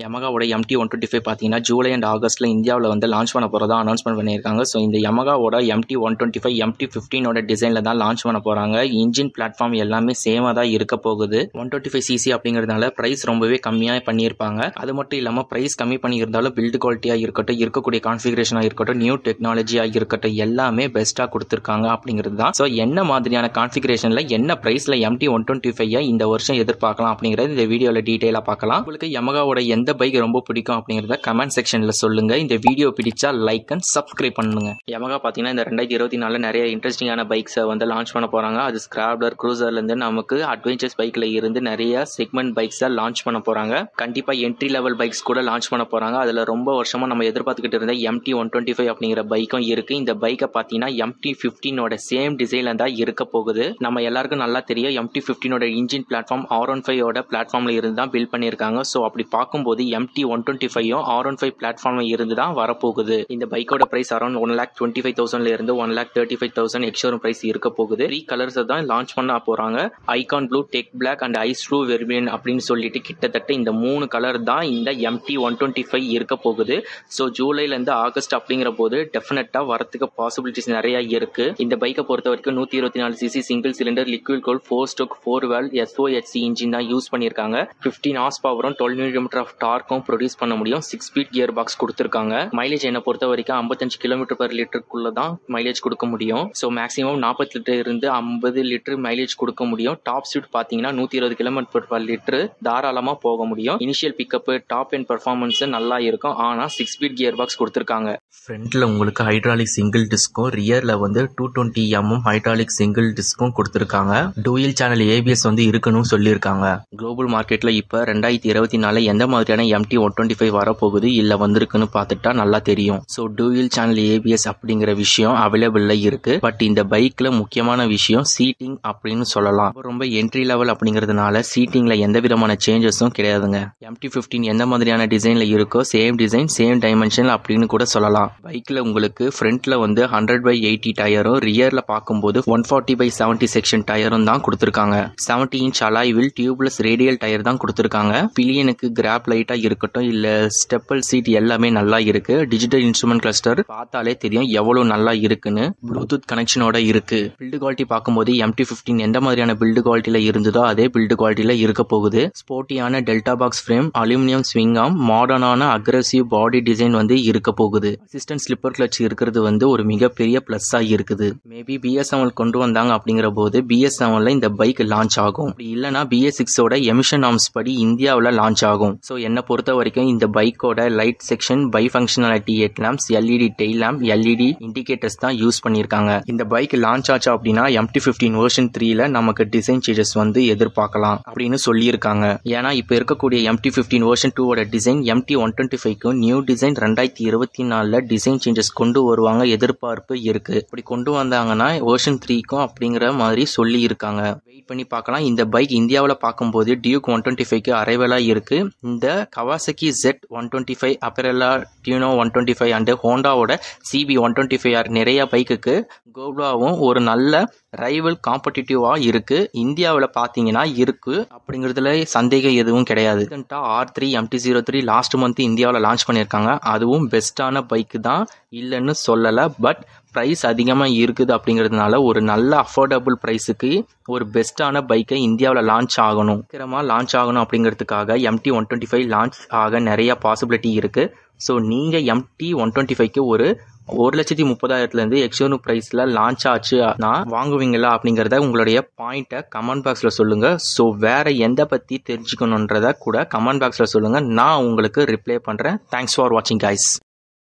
யமகாவோட MT125 பார்த்தீங்கன்னா July and ஆகஸ்ட்டில் இந்தியாவில் வந்து லான்ச் பண்ண போகிறதா அனௌன்ஸ்மெண்ட் பண்ணியிருக்காங்க. ஸோ இந்த யமகாவோட MT125 MT15ஓட டிசைனில் தான் லான்ச் பண்ண போகிறாங்க. இன்ஜின் பிளாட்ஃபார்ம் எல்லாமே சேமாக தான் இருக்க போகுது. 125cc அப்படிங்கிறதுனால ப்ரைஸ் ரொம்பவே கம்மியாக பண்ணியிருப்பாங்க. அது மட்டும் இல்லாமல் ப்ரைஸ் கம்மி பண்ணியிருந்தாலும் பில்டு குவாலிட்டியாக இருக்கட்டும், இருக்கக்கூடிய கான்ஃபிகரேஷனாக இருக்கட்டும், நியூ டெக்னாலஜியாக இருக்கட்டும், எல்லாமே பெஸ்ட்டாக கொடுத்துருக்காங்க அப்படிங்கிறது தான். ஸோ என்ன மாதிரியான கான்ஃபிகரேஷனில் என்ன ப்ரைஸில் MT125 இந்த வருஷம் எதிர்பார்க்கலாம் அப்படிங்கிறது இந்த வீடியோவில் டீட்டெயிலாக பார்க்கலாம். உங்களுக்கு யமகாவோட எந்த பைக் ரொம்ப பிடிக்கும் அப்படிங்கிறத கமெண்ட் செக்ஷன்ல சொல்லுங்க. இந்த வீடியோ பிடிச்சா லைக் அண்ட் சப்ஸ்கிரைப் பண்ணுங்க. யமகா பாத்தீங்கன்னா இந்த 2024 நிறைய இன்ட்ரெஸ்டிங்கான பைக்ஸை வந்து லான்ச் பண்ண போறாங்க. அது ஸ்கிராப்லர், க்ரூசர்ல இருந்து நமக்கு அட்வென்ச்சர்ஸ் பைக்ல இருந்து நிறைய செக்மெண்ட் பைக்ஸை லான்ச் பண்ண போறாங்க. கண்டிப்பா என்ட்ரி லெவல் பைக்ஸ் கூட லான்ச் பண்ண போறாங்க. அதுல ரொம்ப வருஷமா நம்ம எதிர்பார்த்துக்கிட்டு இருந்த MT125 அப்படிங்கிற பைக்கும் இருக்கு. இந்த பைக்கை பாத்தீங்கன்னா MT15ஓட சேம் டிசைன்ல தான் இருக்க போகுது. நம்ம எல்லாருக்கும் நல்லா தெரியும் MT15ஓட இன்ஜின் பிளாட்ஃபார்ம் R15ஓட பிளாட்ஃபார்ம்ல இருந்து தான் பில்ட் பண்ணியிருக்காங்க. ஸோ அப்படி பார்க்கும்போது MT125 R15 பிளாட்ஃபார்ம்ல இருந்து தான் வரப்போகுது. இந்த பைக்கோட பிரைஸ் அரௌண்ட் 1,25,000 இருந்து 1,35,000 எக்ஸ்ஷோரூம் பிரைஸ் இருக்க போகுது. 3 கலர்ஸ் தான் லான்ச் பண்ண போறாங்க. Icon blue, tech black and ice blue vermilion அப்படின்னு சொல்லிட்டு கிட்டத்தட்ட இந்த 3 கலர் தான் இந்த MT125 இருக்க போகுது. ஸோ ஜூலைல இருந்து ஆகஸ்ட் அப்படிங்கிற போது டெஃபினட்டா வரதுக்கு பாசிபிலிட்டிஸ் நிறைய இருக்கு. இந்த பைக்கை பொறுத்த வரைக்கும் 124cc single cylinder liquid cooled 4-4 valve SOHC engine தான் யூஸ் பண்ணிருக்காங்க. 15 ஹார்ஸ் பவரும் 12 Nm ஆஃப் டார்க்கும் ப்ரொடியூஸ் பண்ண முடியும். 6 ஸ்பீட் கியர் பாக்ஸ் கொடுத்துருக்காங்க. மைலேஜ் என்ன பொறுத்த வரைக்கும் 55 km/லிட்டருக்குள்ள தான் மைலேஜ் கொடுக்க முடியும். ஸோ மேக்ஸிமம் 40 லிட்டர் இருந்து 50 லிட்டர் மைலேஜ் கொடுக்க முடியும். டாப் ஸ்பீட் பார்த்தீங்கன்னா 120 km/லிட்டர் தாராளமா போக முடியும். Initial pickup, top end performance நல்லா இருக்கும். ஆனா 6 ஸ்பீட் கியர் பாக்ஸ் கொடுத்துருக்காங்க. ஃப்ரண்ட்ல உங்களுக்கு ஹைட்ராலிக் சிங்கிள் டிஸ்கும், ரியர்ல வந்து 220 mm ஹைட்ராலிக் சிங்கிள் டிஸ்கும் கொடுத்துருக்காங்க. டூயல் சேனல் ABS வந்து இருக்கணும் சொல்லியிருக்காங்க. குளோபல் மார்க்கெட்ல இப்ப 2024 எந்த மாதிரியான MT125 வரப்போகுது இல்ல வந்திருக்குன்னு பார்த்துட்டா நல்லா தெரியும். ஸோ டூயல் சேனல் ABS அப்படிங்கிற விஷயம் அவைலபிள்ல இருக்கு. பட் இந்த பைக்ல முக்கியமான விஷயம் சீட்டிங் அப்படின்னு சொல்லலாம். ரொம்ப என்ட்ரி லெவல் அப்படிங்கிறதுனால சீட்டிங்ல எந்த விதமான சேஞ்சஸும் கிடையாதுங்க. MT15 எந்த மாதிரியான டிசைன்ல இருக்கோ சேம் டிசைன் சேம் டைமென்ஷன் அப்படின்னு கூட சொல்லலாம். பைக்ல உங்களுக்கு ஃப்ரண்ட்ல வந்து 100/80 டயரும், ரியர்ல பார்க்கும்போது 140/70 செக்ஷன் டயரும் தான் கொடுத்துருக்காங்க. 70 inch alloy wheel tubeless radial tyre தான் கொடுத்துருக்காங்க. பிலியனுக்கு கிராப் லைட்டா இருக்கட்டும் இல்ல ஸ்டெப்பல் சீட் எல்லாமே நல்லா இருக்கு. டிஜிட்டல் இன்ஸ்ட்ருமெண்ட் கிளஸ்டர் பார்த்தாலே தெரியும் எவ்வளவு நல்லா இருக்குன்னு. ப்ளூடூத் கனெக்ஷனோட இருக்கு. பில்டு குவாலிட்டி பார்க்கும்போது MT15 எந்த மாதிரியான பில்டு குவாலிட்டியில இருந்ததோ அதே பில்டு குவாலிட்டியில இருக்க போகுது. ஸ்போர்ட்டியான delta box frame, aluminium swing arm, மாடர்னான அக்ரெசிவ் பாடி டிசைன் வந்து இருக்க போகுது. அசிஸ்டன்ட் ஸ்லிப்பர் கிளட்ச் இருக்கிறது வந்து ஒரு மிகப்பெரிய பிளஸ்ஸா இருக்குது. மேபி BS7 கொண்டு வந்தாங்க அப்படிங்கிற போது BS7ல இந்த பைக் லான்ச் ஆகும். அப்படி இல்லைன்னா BS6ஓட எமிஷன் நார்ம்ஸ் படி இந்தியாவில் லான்ச் ஆகும். ஸோ என்னை பொறுத்த வரைக்கும் இந்த பைக்கோட light section, bi functionality headlamps, LED tail lamp, LED indicators தான் யூஸ் பண்ணியிருக்காங்க. இந்த பைக் லான்ச் ஆச்சு அப்படின்னா MT15 வெர்ஷன் 3ல நமக்கு டிசைன் சேஞ்சஸ் வந்து எதிர்பார்க்கலாம் அப்படின்னு சொல்லியிருக்காங்க. ஏன்னா இப்போ இருக்கக்கூடிய MT15 வெர்ஷன் 2ஓட டிசைன் MT125க்கு நியூ டிசைன் 2024ல டிசைன் சேஞ்சஸ் கொண்டு வருவாங்க எதிர்பார்ப்பு இருக்கு. இப்படி கொண்டு வந்தாங்கன்னா வெர்ஷன் 3க்கும் அப்படிங்கிற மாதிரி சொல்லி இருக்காங்க. வெயிட் பண்ணி பார்க்கலாம். இந்த பைக் இந்தியாவில் பார்க்கும்போது டியூக் 125க்கு அரைவலா இருக்கு. இந்த கவாசகி Z125, அப்பரெல்லா டியூனோ 125 அண்ட் ஹோண்டாவோட CB125R நிறைய பைக்குக்கு கோப்லாவும் ஒரு நல்ல ரைவல் காம்படிட்டிவா இருக்கு. இந்தியாவில் பார்த்தீங்கன்னா இருக்கு அப்படிங்கிறதுல சந்தேகம் எதுவும் கிடையாது. R3 MT-03 லாஸ்ட் மந்த் இந்தியாவில் லான்ச் பண்ணியிருக்காங்க. அதுவும் பெஸ்டான பைக் தான், இல்லைன்னு சொல்லலை. பட் ப்ரைஸ் அதிகமாக இருக்குது அப்படிங்கிறதுனால ஒரு நல்ல அஃபோர்டபுள் ப்ரைஸுக்கு ஒரு பெஸ்ட்டான பைக்கை இந்தியாவில் லான்ச் ஆகணும், சீக்கிரமாக லான்ச் ஆகணும் அப்படிங்கிறதுக்காக MT125 லான்ச் ஆக நிறைய பாசிபிலிட்டி இருக்குது. ஸோ நீங்கள் MT125க்கு ஒரு 1,30,000 எக்ஸ்ஷோரூம் ப்ரைஸில் லான்ச் ஆச்சுன்னா வாங்குவீங்களா அப்படிங்கிறத உங்களுடைய பாயிண்ட்டை கமெண்ட் பாக்ஸில் சொல்லுங்கள். ஸோ வேறு எந்த பற்றி தெரிஞ்சுக்கணுன்றதை கூட கமெண்ட் பாக்ஸில் சொல்லுங்கள். நான் உங்களுக்கு ரிப்ளை பண்ணுறேன். தேங்க்ஸ் ஃபார் வாட்சிங் கைஸ்.